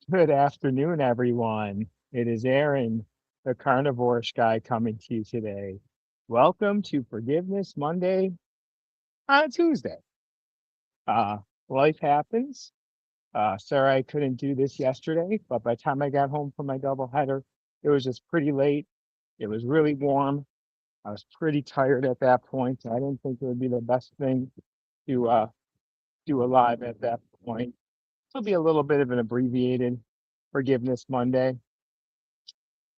Good afternoon, everyone. It is Aaron, the carnivore guy, coming to you today. Welcome to Forgiveness Monday on a Tuesday. Uh, Life happens. Sarah, I couldn't do this yesterday, but by the time I got home from my doubleheader, it was just pretty late. It was really warm. I was pretty tired at that point. I didn't think it would be the best thing to do a live at that point. It'll be a little bit of an abbreviated Forgiveness Monday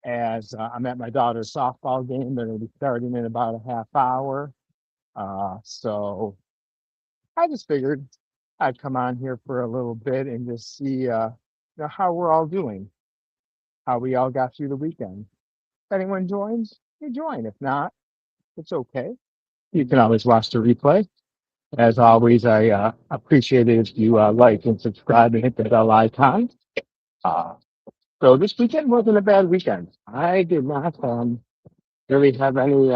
as I'm at my daughter's softball game. They're going to be starting in about a half hour. So I just figured I'd come on here for a little bit and just see how we're all doing, how we all got through the weekend. If anyone joins, you join. If not, it's okay. You can always watch the replay. As always, I appreciate it if you like and subscribe and hit the bell icon. Uh, so this weekend wasn't a bad weekend. I did not really have any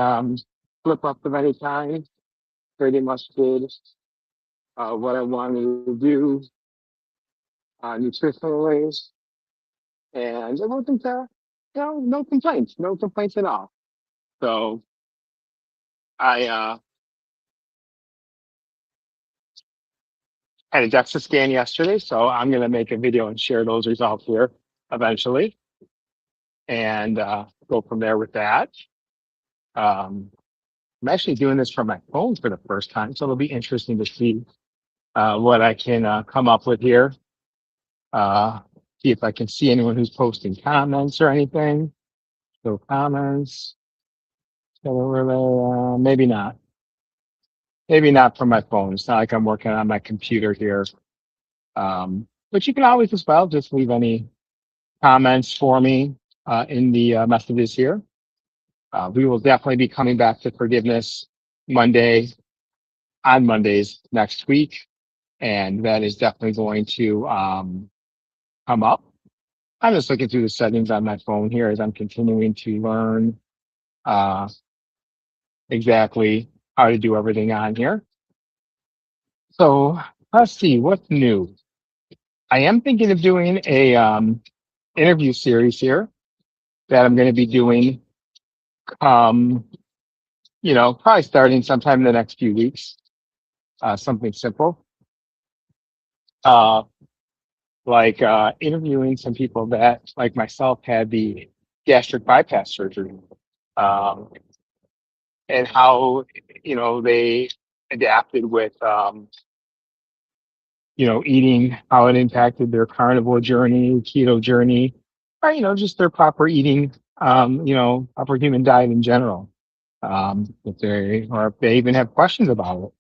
flip ups of any kind. Pretty much did what I wanted to do nutritionally, and it wasn't, no complaints, no complaints at all. So I had a DEXA scan yesterday, so I'm going to make a video and share those results here eventually and go from there with that. Um, I'm actually doing this from my phone for the first time, so it'll be interesting to see what I can come up with here. See if I can see anyone who's posting comments or anything. So comments, maybe not. Maybe not from my phone. It's not like I'm working on my computer here. But you can always as well just leave any comments for me in the messages here. We will definitely be coming back to Forgiveness Monday on Mondays next week. And that is definitely going to come up. I'm just looking through the settings on my phone here as I'm continuing to learn exactly how to do everything on here. So let's see what's new. I am thinking of doing a interview series here that I'm going to be doing. Probably starting sometime in the next few weeks. Something simple, uh, like interviewing some people that, like myself, had the gastric bypass surgery, um, and how they adapted with eating, how it impacted their carnivore journey, keto journey, or, just their proper eating, proper human diet in general. If they even have questions about it,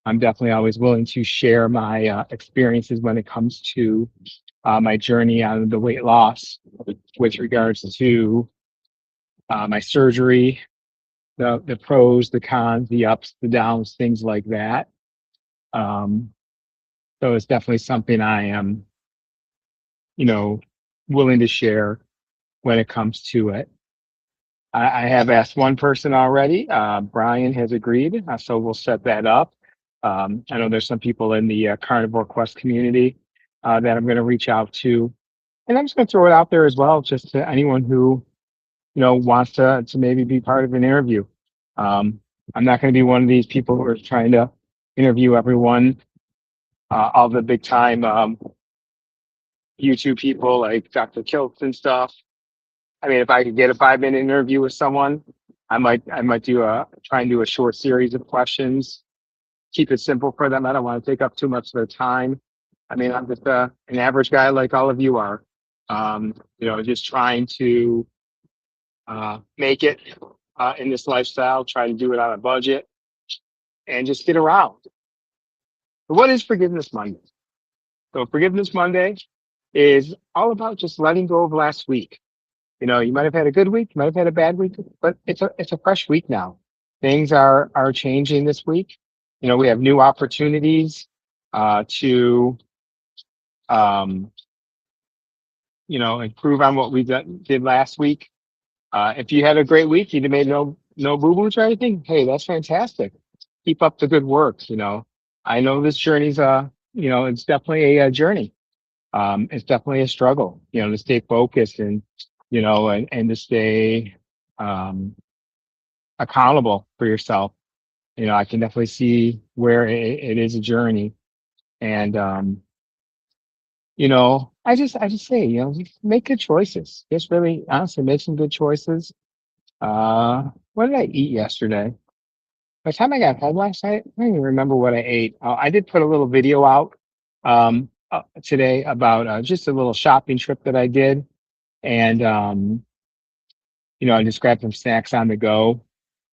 I'm definitely always willing to share my experiences when it comes to my journey on the weight loss with regards to my surgery, the pros, the cons, the ups, the downs, things like that. Um, so it's definitely something I am, you know, willing to share when it comes to it. I have asked one person already. Brian has agreed, so we'll set that up. I know there's some people in the Carnivore Quest community that I'm going to reach out to, and I'm just going to throw it out there as well, just to anyone who wants to maybe be part of an interview. Um, I'm not going to be one of these people who are trying to interview everyone, all the big time YouTube people like Dr. Kiltz and stuff. I mean, if I could get a 5 minute interview with someone, I might try and do a short series of questions, keep it simple for them. I don't want to take up too much of their time. I mean, I'm just an average guy like all of you are. Just trying to make it in this lifestyle, try to do it on a budget, and just get around. But what is Forgiveness Monday? So Forgiveness Monday is all about just letting go of last week. You might have had a good week, you might have had a bad week, but it's a fresh week now. Things are changing this week. We have new opportunities to improve on what we did last week. If you had a great week, you made no boo boos or anything. Hey, that's fantastic. Keep up the good work. I know this journey's it's definitely a journey. it's definitely a struggle, to stay focused and, and to stay, um, accountable for yourself. I can definitely see where it is a journey. And, I just say, make good choices. Just really honestly make some good choices. What did I eat yesterday? By the time I got home last night, I don't even remember what I ate. I did put a little video out today about just a little shopping trip that I did, and I just grabbed some snacks on the go.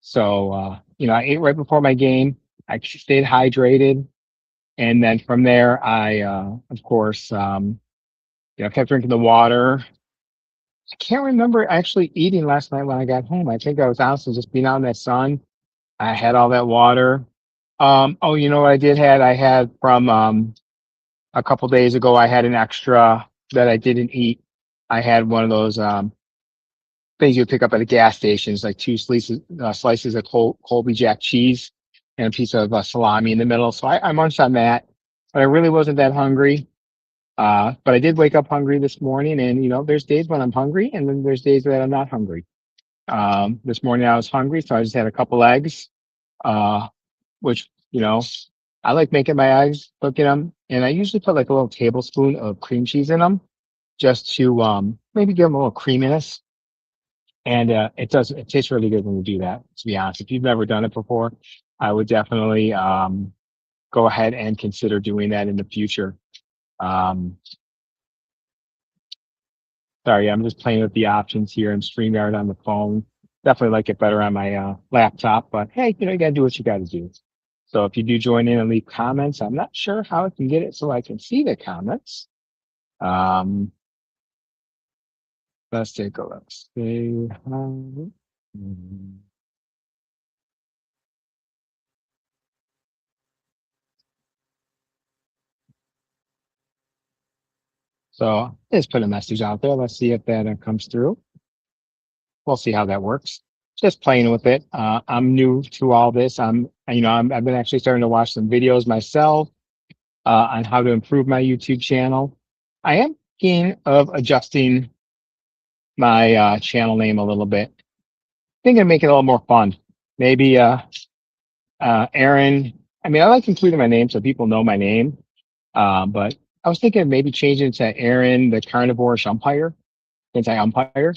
So I ate right before my game. I stayed hydrated, and then from there, I of course kept drinking the water. I can't remember actually eating last night when I got home. I think I was honestly just being out in that sun. I had all that water. Oh, you know what I did had? I had from a couple days ago. I had an extra that I didn't eat. I had one of those things you would pick up at a gas station. It's like two slices of Colby Jack cheese and a piece of salami in the middle. So I munched on that, but I really wasn't that hungry. But I did wake up hungry this morning, and there's days when I'm hungry, and then there's days that I'm not hungry. This morning I was hungry, so I just had a couple eggs, uh, which I like making my eggs, cooking them, and I usually put like a little tablespoon of cream cheese in them just to maybe give them a little creaminess. And it tastes really good when you do that. To be honest, if you've never done it before, I would definitely go ahead and consider doing that in the future. Um, Sorry, I'm just playing with the options here and StreamYard on the phone. Definitely like it better on my laptop, but hey, you gotta do what you gotta do. So if you do join in and leave comments, I'm not sure how I can get it so I can see the comments. Um, let's take a look. Say hi. Mhm. So just put a message out there. Let's see if that comes through. We'll see how that works. Just playing with it. I'm new to all this. I've been actually starting to watch some videos myself on how to improve my YouTube channel. I am thinking of adjusting my channel name a little bit. Thinking of making it a little more fun. Maybe Aaron. I mean, I like including my name so people know my name. But I was thinking of maybe changing it to Aaron the Carnivore Umpire since I umpire.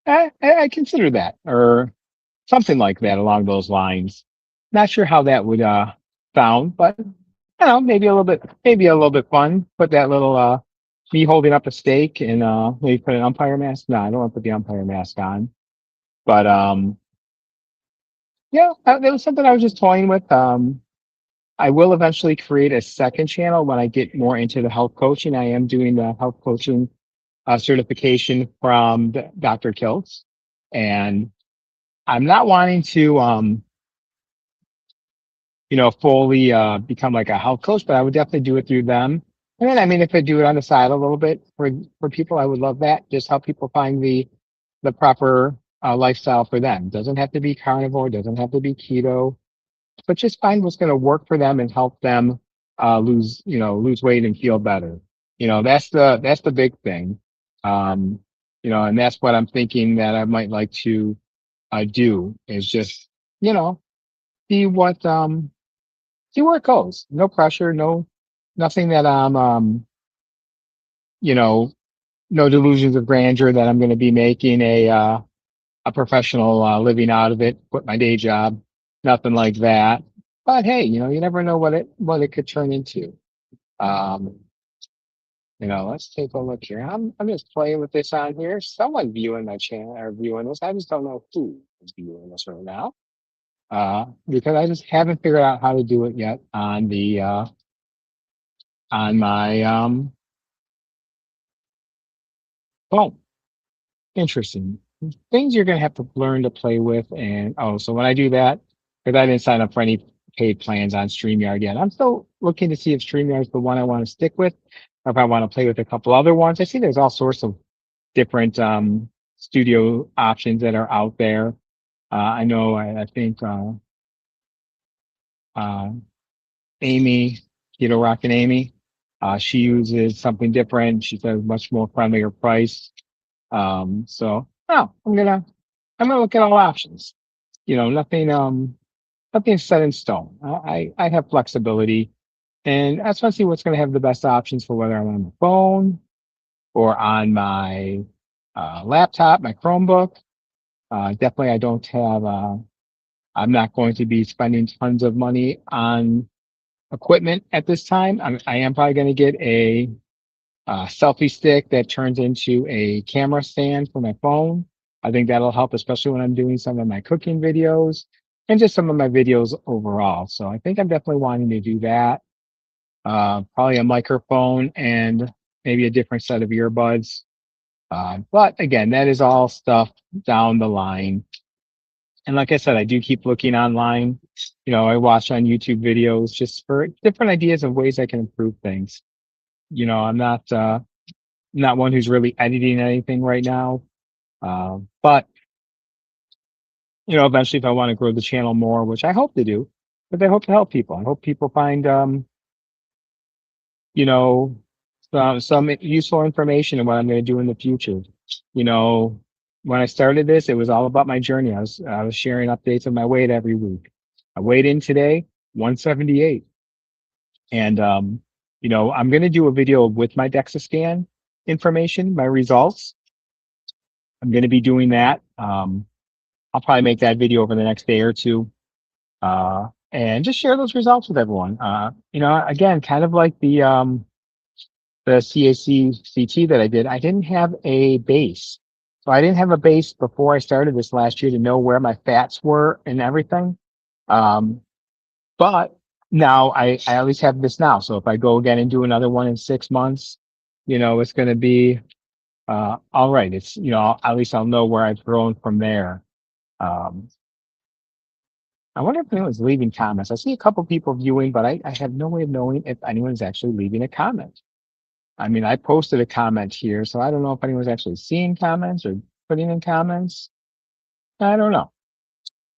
I consider that or something like that along those lines. Not sure how that would sound, but maybe a little bit fun. Put that little me holding up a steak and maybe put an umpire mask. No, I don't want to put the umpire mask on. But yeah, that was something I was just toying with. I will eventually create a second channel when I get more into the health coaching. I am doing the health coaching certification from Dr. Kiltz, and I'm not wanting to fully become like a health coach, but I would definitely do it through them. And then, I mean, if I do it on the side a little bit for people, I would love that. Just help people find the proper lifestyle for them. Doesn't have to be carnivore, doesn't have to be keto, but just find what's going to work for them and help them lose weight and feel better. That's the big thing. Um, and that's what I'm thinking that I might like to do is just you know see what see where it goes. No pressure, nothing that I'm you know, no delusions of grandeur that I'm going to be making a professional living out of it, quit my day job, nothing like that. But hey, you never know what it could turn into. Um, let's take a look here. I'm just playing with this on here. Someone viewing my channel or viewing this. I just don't know who is viewing this right now. Because I just haven't figured out how to do it yet on my phone. Interesting. Things you're gonna have to learn to play with. And oh, so when I do that, because I didn't sign up for any paid plans on StreamYard yet, I'm still looking to see if StreamYard is the one I want to stick with, or if I want to play with a couple other ones. I see there's all sorts of different studio options that are out there. I know I think uh, Amy, Keto Rock and Amy. She uses something different. She says much more friendlier price. So oh, I'm gonna look at all options. Nothing nothing's set in stone. I have flexibility, and I just want to see what's going to have the best options for whether I'm on my phone or on my laptop, my Chromebook. Definitely, I don't have. I'm not going to be spending tons of money on equipment at this time. I am probably going to get a selfie stick that turns into a camera stand for my phone. I think that'll help, especially when I'm doing some of my cooking videos and just some of my videos overall. So I think I'm definitely wanting to do that. Probably a microphone and maybe a different set of earbuds. But again, that is all stuff down the line. And like I said, I do keep looking online. I watch on YouTube videos just for different ideas of ways I can improve things. I'm not one who's really editing anything right now. But eventually if I want to grow the channel more, which I hope to do, because I hope to help people. I hope people find you know, some useful information in what I'm going to do in the future. You know, when I started this, it was all about my journey. I was sharing updates of my weight every week. I weighed in today, 178. And I'm going to do a video with my DEXA scan information, my results. I'm going to be doing that. I'll probably make that video over the next day or two, and just share those results with everyone. Again, kind of like the CAC CT that I did, I didn't have a base. So I didn't have a base before I started this last year to know where my fats were and everything. Um, but now I at least have this now. So if I go again and do another one in 6 months, it's going to be all right. It's, at least I'll know where I've grown from there. Um, I wonder if anyone's leaving comments. I see a couple people viewing, but I have no way of knowing if anyone's actually leaving a comment. I mean, I posted a comment here, so I don't know if anyone's actually seeing comments or putting in comments. I don't know.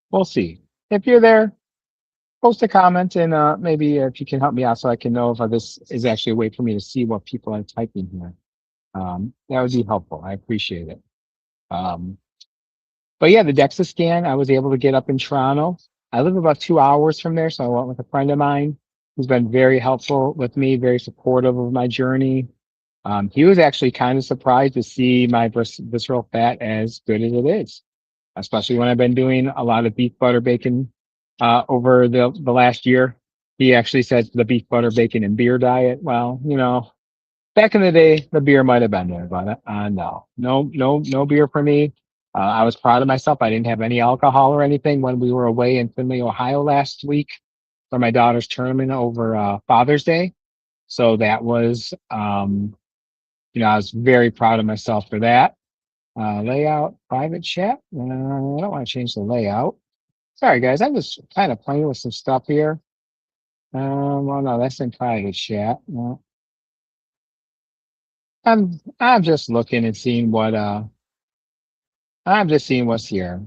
We'll see. If you're there, post a comment, and maybe if you can help me out so I can know if this is actually a way for me to see what people are typing here. That would be helpful. I appreciate it. Um, but yeah, the DEXA scan, I was able to get up in Toronto. I live about 2 hours from there, so I went with a friend of mine who's been very helpful with me, very supportive of my journey. He was actually kind of surprised to see my visceral fat as good as it is, especially when I've been doing a lot of beef, butter, bacon over the last year. He actually said the beef, butter, bacon, and beer diet. Well, back in the day, the beer might have been there, but no beer for me. I was proud of myself. I didn't have any alcohol or anything when we were away in Findlay, Ohio last week for my daughter's tournament over Father's Day. So that was, I was very proud of myself for that. Layout, private chat. I don't want to change the layout. Sorry, guys. I'm just kind of playing with some stuff here. Well, no, that's in private chat. No, I'm just looking and seeing what I'm just seeing what's here.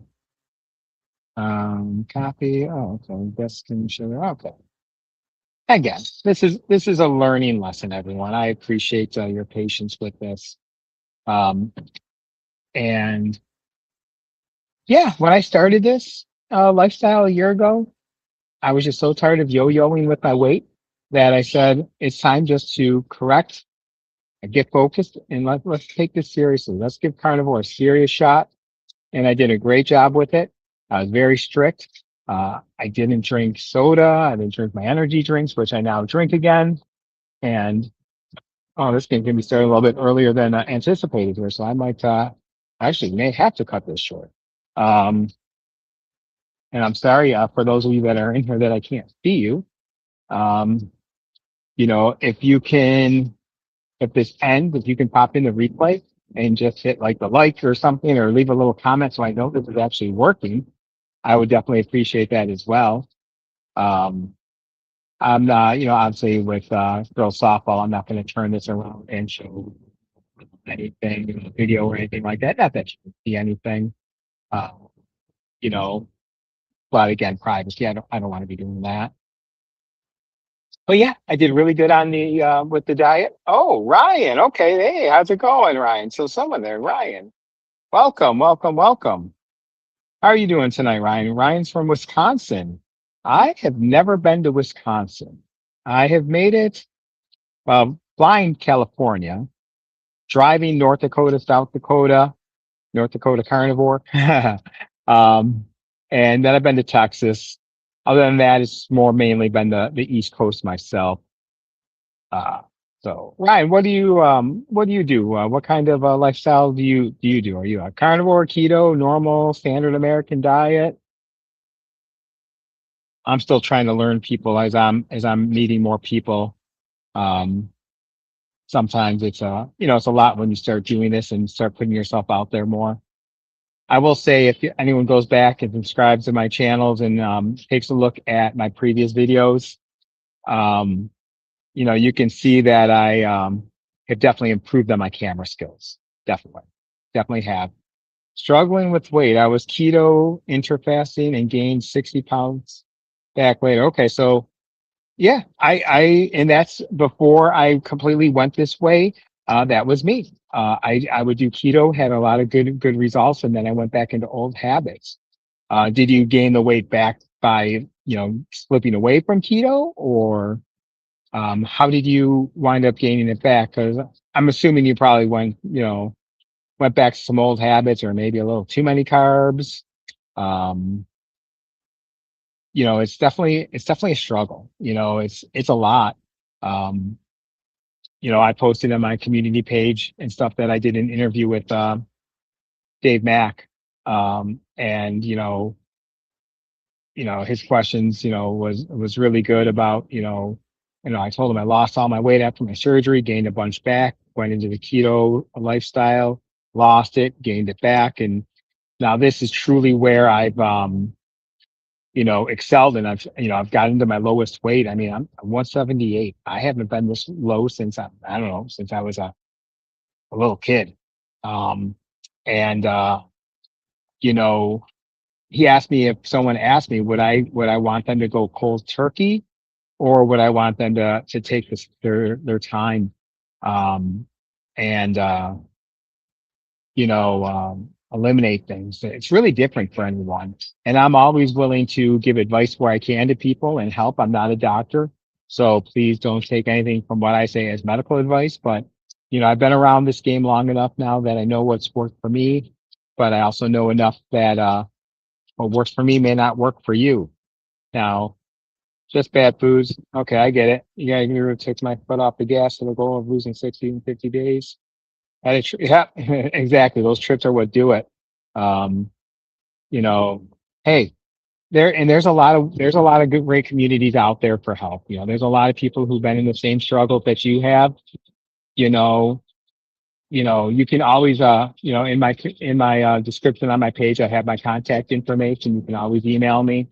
Copy. Oh, okay. Destin sugar. Okay. Again, this is a learning lesson, everyone. I appreciate your patience with this. Um, and yeah, when I started this lifestyle a year ago, I was just so tired of yo-yoing with my weight that I said it's time just to correct, get focused, and let's take this seriously. Let's give carnivore a serious shot. And I did a great job with it. I was very strict. I didn't drink soda. I didn't drink my energy drinks, which I now drink again. And oh, this game can be started a little bit earlier than anticipated here, so I might actually may have to cut this short. Um, and I'm sorry for those of you that are in here that I can't see you. Um, if you can, if this ends, if you can pop in the replay and just hit like the like or something, or leave a little comment so I know this is actually working, I would definitely appreciate that as well. Um, I'm not, obviously with girls softball, I'm not going to turn this around and show anything, video or anything like that. Not that you can see anything, uh, you know, but again, privacy. I don't want to be doing that. But yeah, I did really good on the with the diet. Oh, Ryan. Okay. Hey, how's it going, Ryan? So someone there, Ryan. Welcome, welcome, welcome. How are you doing tonight, Ryan? Ryan's from Wisconsin. I have never been to Wisconsin. I have made it, flying California, driving North Dakota, South Dakota, North Dakota carnivore. um, and then I've been to Texas. Other than that, it's more mainly been the East Coast myself. Uh, so Ryan, what do you do? What kind of lifestyle do you do? Are you a carnivore, keto, normal, standard American diet? I'm still trying to learn people as I'm meeting more people. Um, Sometimes it's a lot when you start doing this and start putting yourself out there more. I will say if anyone goes back and subscribes to my channels and takes a look at my previous videos, um, you can see that I have definitely improved on my camera skills. Definitely, definitely have. Struggling with weight. I was keto, interfasting, and gained 60 pounds back later. Okay, so yeah, and that's before I completely went this way. That was me. I would do keto, had a lot of good results, and then I went back into old habits. Did you gain the weight back by slipping away from keto, or how did you wind up gaining it back? Because I'm assuming you probably went back to some old habits, or maybe a little too many carbs. Um, it's definitely a struggle. It's a lot. Um, I posted on my community page and stuff that I did an interview with Dave Mack, and his questions, was really good about, I told him I lost all my weight after my surgery, gained a bunch back, went into the keto lifestyle, lost it, gained it back. And now this is truly where I've, excelled, and I've gotten to my lowest weight. I mean, I'm 178. I haven't been this low since I don't know, since I was a little kid. Um, and, you know, he asked me, if someone asked me, would I want them to go cold turkey, or would I want them to take their time, um, and eliminate things. It's really different for anyone. And I'm always willing to give advice where I can to people and help. I'm not a doctor. So please don't take anything from what I say as medical advice. But, I've been around this game long enough now that I know what's worked for me, but I also know enough that what works for me may not work for you. Now, just bad foods. Okay, I get it. You gotta take my foot off the gas to the goal of losing 60 in 50 days. Yeah, exactly. Those trips are what do it. Um, you know, hey, there's a lot of good great communities out there for help. There's a lot of people who've been in the same struggle that you have. You know, you can always in my description on my page, I have my contact information. You can always email me.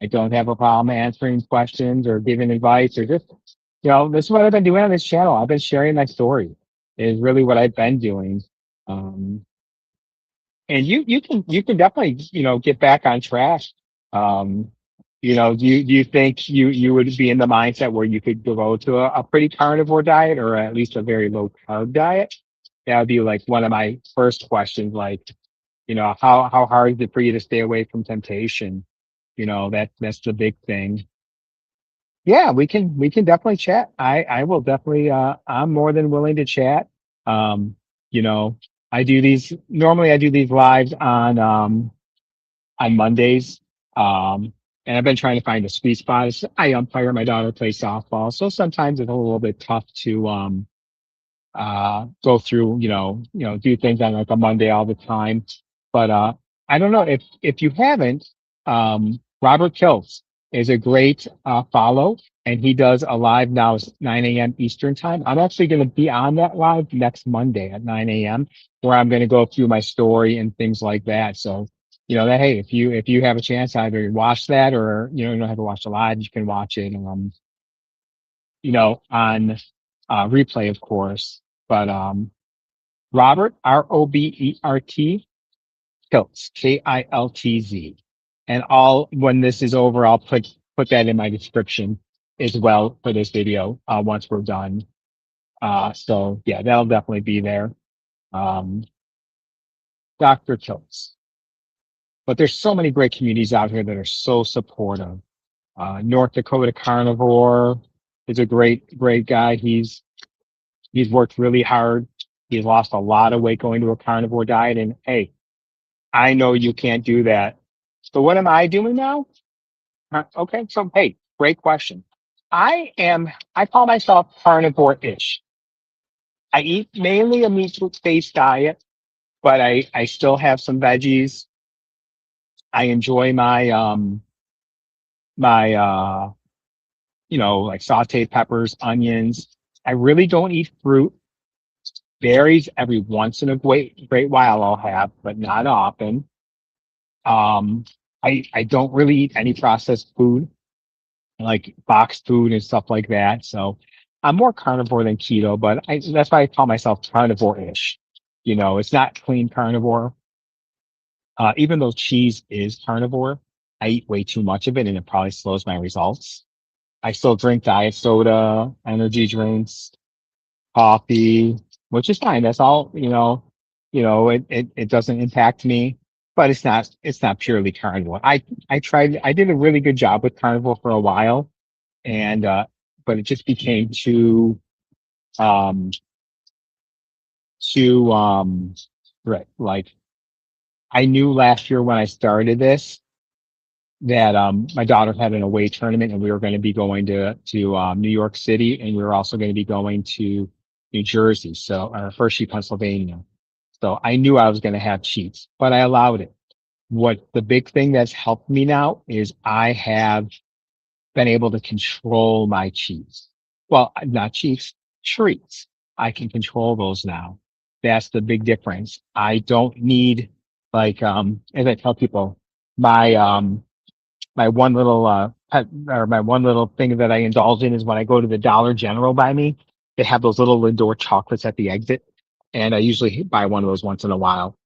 I don't have a problem answering questions or giving advice, or just this is what I've been doing on this channel. I've been sharing my story, is really what I've been doing. Um, and you can definitely get back on track. Um, do you think you would be in the mindset where you could go to a pretty carnivore diet, or at least a very low carb diet? That would be like one of my first questions. Like, how hard is it for you to stay away from temptation? That's the big thing. Yeah, we can definitely chat. I will definitely I'm more than willing to chat. You know, I do these lives on Mondays. Um and I've been trying to find a sweet spot. I umpire, my daughter plays softball, so sometimes it's a little bit tough to go through, do things on like a Monday all the time. But I don't know if you haven't, Robert Kills is a great follow, and he does a live now, it's 9 a.m. Eastern time. I'm actually going to be on that live next Monday at 9 a.m., where I'm going to go through my story and things like that. So, that, hey, if you have a chance, either watch that, or you don't have to watch the live, you can watch it. On replay, of course. But Robert, Robert, Kiltz, Kiltz. And when this is over, I'll put that in my description. as well for this video once we're done. So yeah, that'll definitely be there. Um, Dr. Kills. But there's so many great communities out here that are so supportive. North Dakota Carnivore is a great guy. He's worked really hard. He's lost a lot of weight going to a carnivore diet. And hey, I know you can't do that. So what am I doing now? Okay, so hey, great question. I call myself carnivore-ish. I eat mainly a meat-based diet, but I still have some veggies. I enjoy my like sauteed peppers, onions. I really don't eat fruit. Berries every once in a great while I'll have, but not often. Um, I don't really eat any processed food, like boxed food and stuff like that. So I'm more carnivore than keto, but that's why I call myself carnivore-ish. It's not clean carnivore. Even though cheese is carnivore, I eat way too much of it and it probably slows my results. I still drink diet soda, energy drinks, coffee, which is fine. That's all, it doesn't impact me, but it's not purely carnivore. I did a really good job with carnivore for a while and but it just became um too right. Like I knew last year when I started this that my daughter had an away tournament and we were going to be going to New York City and we were also going to be going to New Jersey, so Hershey, Pennsylvania. So I knew I was going to have cheats, but I allowed it. What the big thing that's helped me now is I have been able to control my cheats. Well, not cheats, treats. I can control those now. That's the big difference. I don't need like as I tell people, my my one little pet or my one little thing that I indulge in is when I go to the Dollar General by me, they have those little Lindor chocolates at the exit. And I usually buy one of those once in a while.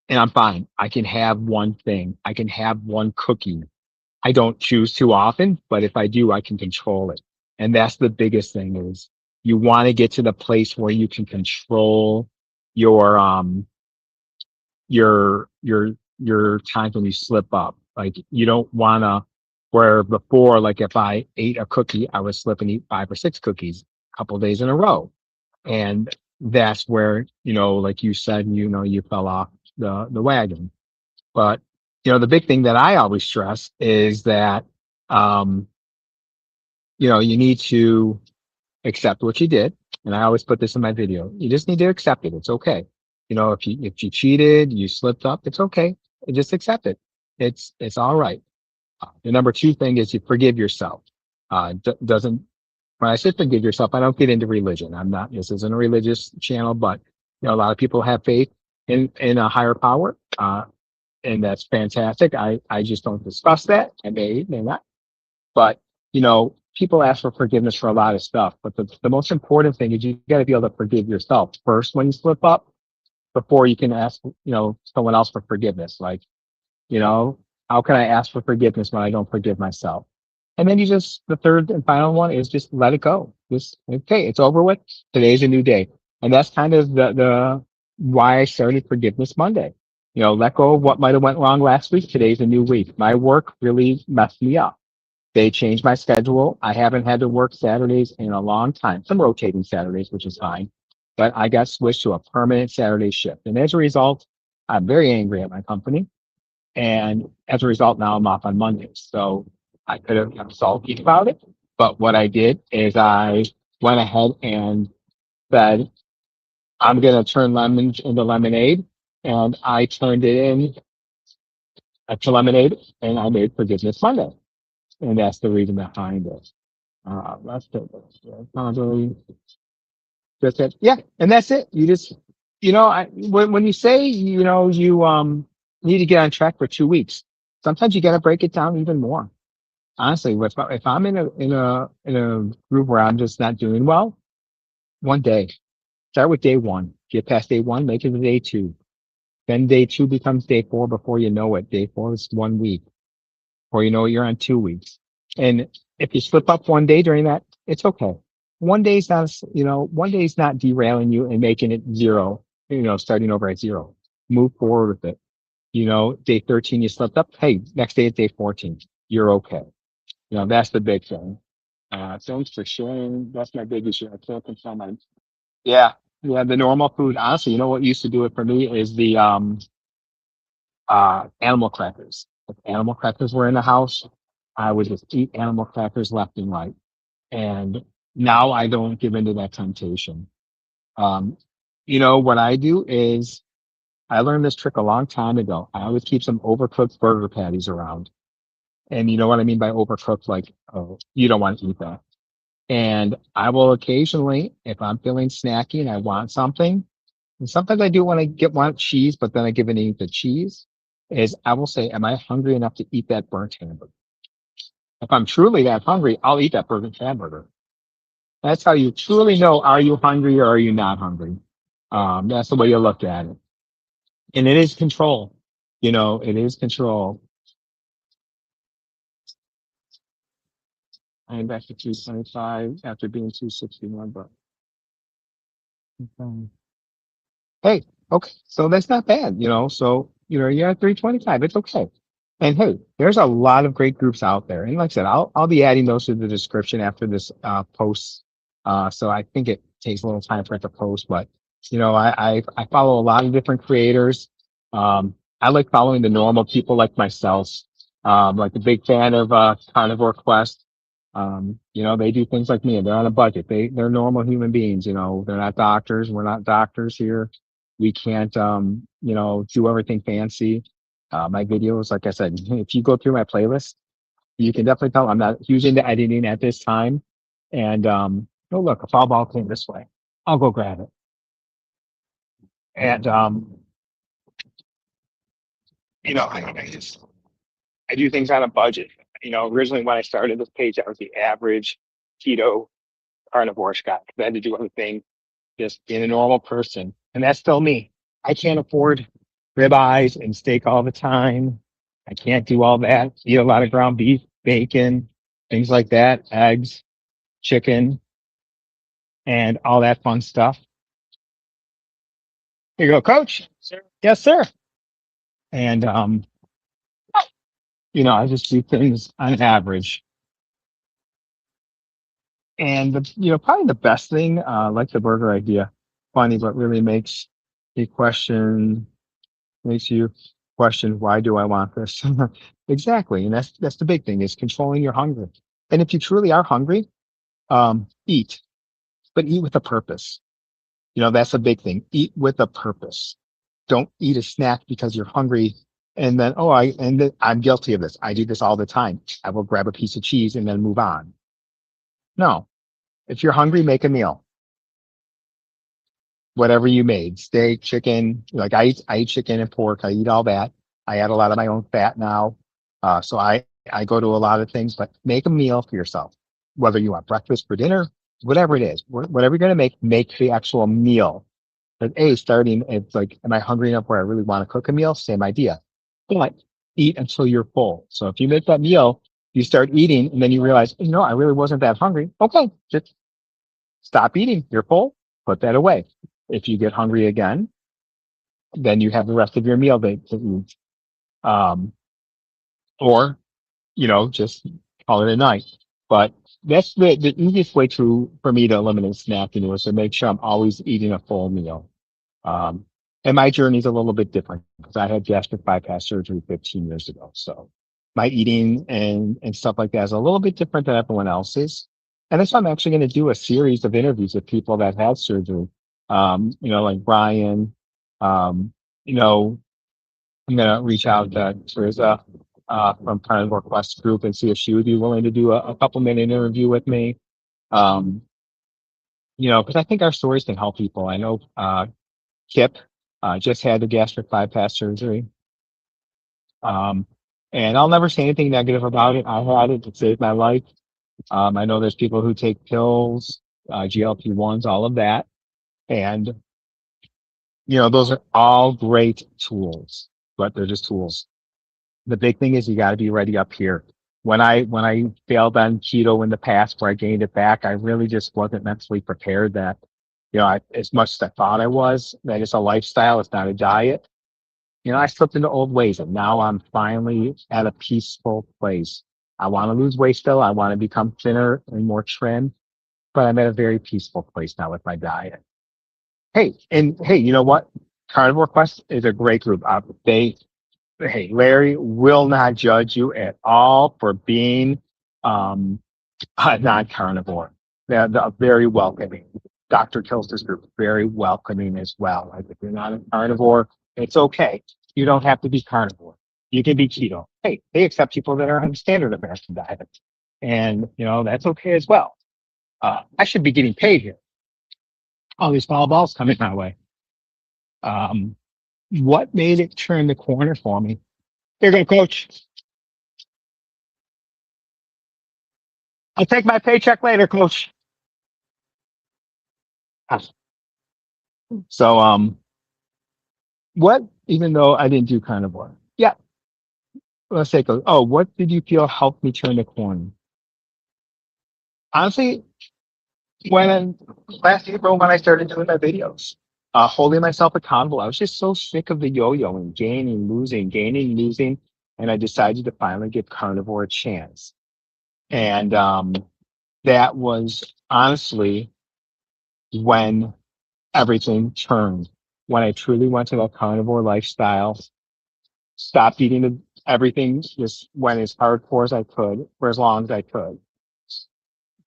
And I'm fine. I can have one thing. I can have one cookie. I don't choose too often, but if I do, I can control it. And that's the biggest thing is you want to get to the place where you can control your your times when you slip up. Like you don't want to where before, like if I ate a cookie, I would slip and eat 5 or 6 cookies a couple days in a row. And that's where, like you said, you fell off the wagon. But the big thing that I always stress is that um, you need to accept what you did. And I always put this in my video. You just need to accept it. It's okay. If you cheated, you slipped up, it's okay. Just accept it. It's all right. The number two thing is you forgive yourself. Doesn't when I say forgive yourself, I don't get into religion. I'm not. This isn't a religious channel, but a lot of people have faith in a higher power, and that's fantastic. I just don't discuss that. I may not. But, people ask for forgiveness for a lot of stuff. But the most important thing is you got to be able to forgive yourself first when you slip up before you can ask, someone else for forgiveness. Like, you know, how can I ask for forgiveness when I don't forgive myself? And then the third and final one is just let it go. Just, okay, it's over with. Today's a new day. And that's kind of the why I started Forgiveness Monday. Let go of what might have went wrong last week. Today's a new week. My work really messed me up. They changed my schedule. I haven't had to work Saturdays in a long time. Some rotating Saturdays, which is fine. But I got switched to a permanent Saturday shift. And as a result, I'm very angry at my company. And as a result, now I'm off on Mondays. So I could have been salty about it. But what I did is I went ahead and said, I'm going to turn lemons into lemonade. And I turned it in to lemonade and I made Forgiveness Monday. And that's the reason behind it. That's probably just it. Yeah, and that's it. You just, when you say, you need to get on track for 2 weeks, sometimes you got to break it down even more. Honestly, if I'm in a group where I'm just not doing well, one day, start with day one, get past day one, make it to day two. Then day two becomes day four before you know it. Day four is 1 week, or you know you're on 2 weeks. And If you slip up one day during that, it's okay. One day's not, one day's not derailing you and making it zero, starting over at zero. Move forward with it. Day 13, you slipped up. Hey, next day is day 14. You're okay. That's the big thing. Thanks for sharing. That's my big issue. I can't control my, yeah, yeah, the normal food. Honestly, what used to do it for me is the, animal crackers. If animal crackers were in the house, I would just eat animal crackers left and right. And now I don't give into that temptation. Um, what I do is I learned this trick a long time ago. I always keep some overcooked burger patties around. And you know what I mean by overcooked? Like, oh, you don't want to eat that. And I will occasionally, if I'm feeling snacky and I want something, and sometimes I do want to want cheese, but then I give in to the cheese, is I will say, am I hungry enough to eat that burnt hamburger? If I'm truly that hungry, I'll eat that burnt hamburger. That's how you truly know, are you hungry or are you not hungry? That's the way you look at it. And it is control. It is control. I am back to 225 after being 261, but okay. Hey, okay, so that's not bad, So, you're at 325. It's okay. And hey, there's a lot of great groups out there. And like I said, I'll be adding those to the description after this post. So I think it takes a little time for it to post, but I follow a lot of different creators. I like following the normal people like myself. Like a big fan of Carnivore Quest. They do things like me. They're on a budget. They're normal human beings. They're not doctors. We're not doctors here. We can't do everything fancy. My videos, like I said, if you go through my playlist, you can definitely tell I'm not huge into editing at this time. And oh look, a foul ball came this way. I'll go grab it. And I do things on a budget. Originally when I started this page, I was the average keto carnivore guy. I had to do everything just being a normal person. And that's still me. I can't afford ribeyes and steak all the time. I can't do all that. Eat a lot of ground beef, bacon, things like that, eggs, chicken, and all that fun stuff. Here you go, coach. Sir. Yes, sir. And I just do things on average. And probably the best thing, like the burger idea, funny, but really you makes you question, why do I want this? Exactly. And that's the big thing, is controlling your hunger. And if you truly are hungry, eat, but eat with a purpose. That's a big thing. Eat with a purpose. Don't eat a snack because you're hungry. And then, I'm guilty of this. I do this all the time. I will grab a piece of cheese and then move on. No, if you're hungry, make a meal. Whatever you made, steak, chicken. Like I eat chicken and pork. I eat all that. I add a lot of my own fat now. So I go to a lot of things, but make a meal for yourself, whether you want breakfast for dinner, whatever it is, whatever you're going to make the actual meal. But starting, it's like, am I hungry enough where I really want to cook a meal? Same idea, but eat until you're full. So if you make that meal, you start eating and then you realize, I really wasn't that hungry. Okay, just stop eating. You're full. Put that away. If you get hungry again, then you have the rest of your meal to eat. Um, or, just call it a night. But that's the easiest way for me to eliminate snacking, was to make sure I'm always eating a full meal. Um, and my journey is a little bit different because I had gastric bypass surgery 15 years ago. So my eating and stuff like that is a little bit different than everyone else's. And that's why I'm actually going to do a series of interviews with people that had surgery. Like Brian, um, you know, I'm going to reach out to Teresa, from Carnivore Quest Group, and see if she would be willing to do a couple minute interview with me. Um, because I think our stories can help people. I know, Kip, just had the gastric bypass surgery. Um, and I'll never say anything negative about it. I had it. It saved my life. I know there's people who take pills, GLP-1s, all of that. And, those are all great tools, but they're just tools. The big thing is you got to be ready up here. When I failed on keto in the past where I gained it back, I really just wasn't mentally prepared that, as much as I thought I was, that it's a lifestyle, it's not a diet. I slipped into old ways and now I'm finally at a peaceful place. I want to lose weight still. I want to become thinner and more trim, but I'm at a very peaceful place now with my diet. Hey, you know what? Carnivore Quest is a great group. Hey, Larry will not judge you at all for being um, non-carnivore. They're very welcoming. Dr. Kilster's group is very welcoming as well. Like if you're not a carnivore, it's okay. You don't have to be carnivore. You can be keto. Hey, they accept people that are on standard American diet, and that's okay as well. I should be getting paid here. All these foul balls coming my way. Um, what made it turn the corner for me? Here you go, coach. I'll take my paycheck later, coach. So, what, even though I didn't do carnivore, yeah, let's take a, oh, what did you feel helped me turn the corner? Honestly, when last April, when I started doing my videos, holding myself accountable, I was just so sick of the yo-yoing, gaining, losing, and I decided to finally give carnivore a chance. And that was honestly when everything turned, when I truly went to the carnivore lifestyle, stopped eating everything, just went as hardcore as I could for as long as I could.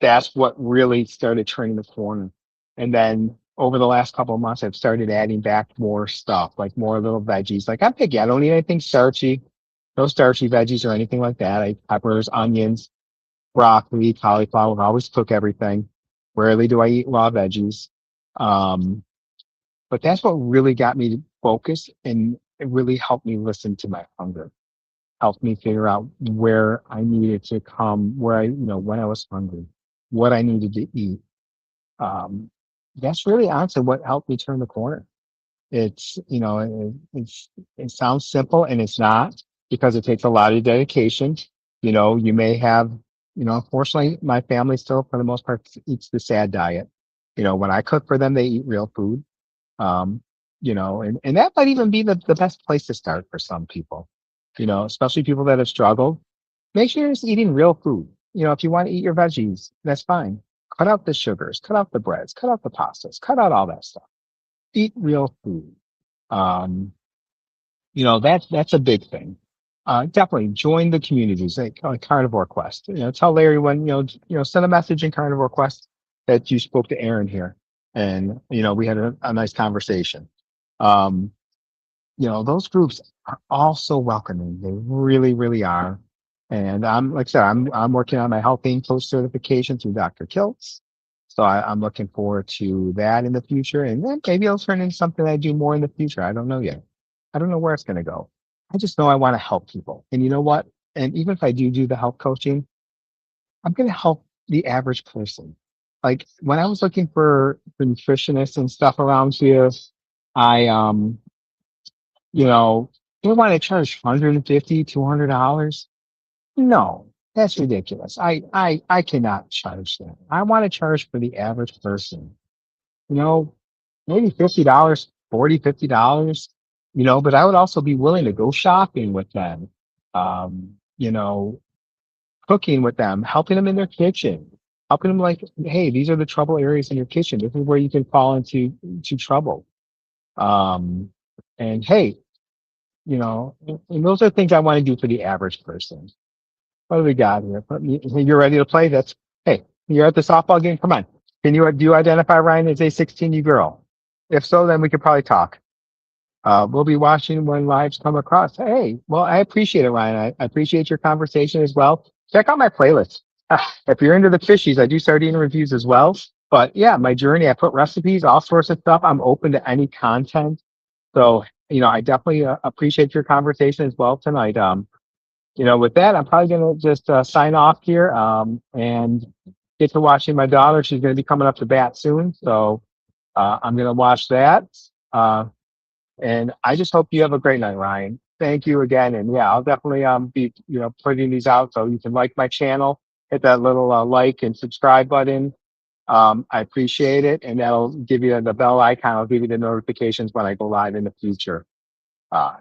That's what really started turning the corner. And then over the last couple of months, I've started adding back more stuff, like more little veggies. Like I'm picky. I don't eat anything starchy, no starchy veggies or anything like that. I peppers, onions, broccoli, cauliflower. I always cook everything. Rarely do I eat raw veggies. Um, but that's what really got me to focus and it really helped me listen to my hunger, helped me figure out where I needed to come, when I was hungry, what I needed to eat. Um, that's really honestly what helped me turn the corner. It sounds simple and it's not because it takes a lot of dedication. You may have, unfortunately, my family still, for the most part, eats the sad diet. When I cook for them, they eat real food. Um, and that might even be the best place to start for some people, especially people that have struggled. Make sure you're just eating real food. If you want to eat your veggies, that's fine. Cut out the sugars, cut out the breads, cut out the pastas, cut out all that stuff. Eat real food. Um, that's a big thing. Definitely join the communities like Carnivore Quest. Tell Larry when send a message in Carnivore Quest that you spoke to Aaron here, and we had a nice conversation. Um, those groups are all so welcoming. They really, really are. And I'm like I said, I'm working on my health being coach certification through Dr. Kiltz. So I'm looking forward to that in the future. And then maybe it'll turn into something I do more in the future. I don't know yet. I don't know where it's going to go. I just know I want to help people. And you know what? And even if I do the health coaching, I'm going to help the average person. Like when I was looking for nutritionists and stuff around here, I you know, they want to charge 150, $200. No, that's ridiculous. I cannot charge that. I want to charge for the average person, you know, maybe $50, 40, $50, but I would also be willing to go shopping with them, um, you know, cooking with them, helping them in their kitchen, helping them like, hey, these are the trouble areas in your kitchen. This is where you can fall into trouble. Um, and hey, and those are things I want to do for the average person. What do we got here? You're ready to play? Hey, you're at the softball game. Come on. Do you identify Ryan as a 16U girl? If so, then we could probably talk. We'll be watching when lives come across. Hey, well, I appreciate it, Ryan. I appreciate your conversation as well. Check out my playlist. If you're into the fishies, I do sardine reviews as well. But yeah, my journey, I put recipes, all sorts of stuff. I'm open to any content. So, I definitely appreciate your conversation as well tonight. With that, I'm probably going to just sign off here and get to watching my daughter. She's going to be coming up to bat soon. So I'm going to watch that. And I just hope you have a great night, Ryan. Thank you again, and yeah, I'll definitely be putting these out so you can like my channel, hit that little like and subscribe button. I appreciate it, and that'll give you the bell icon. I'll give you the notifications when I go live in the future.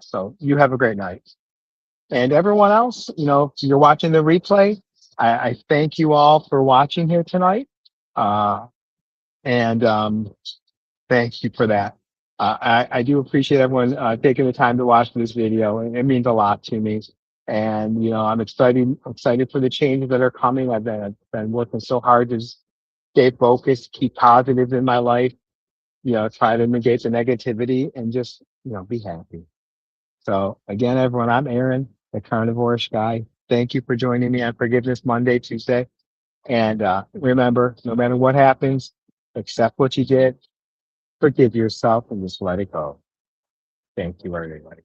So you have a great night. And everyone else, if you're watching the replay, I thank you all for watching here tonight. Uh, and Thank you for that. I do appreciate everyone taking the time to watch this video. It means a lot to me. And I'm excited for the changes that are coming. I've been working so hard to stay focused, keep positive in my life, try to negate the negativity and just, be happy. So again, everyone, I'm Aaron, the carnivore guy. Thank you for joining me on Forgiveness Monday, Tuesday. And remember, no matter what happens, accept what you did, forgive yourself, and just let it go. Thank you, everybody.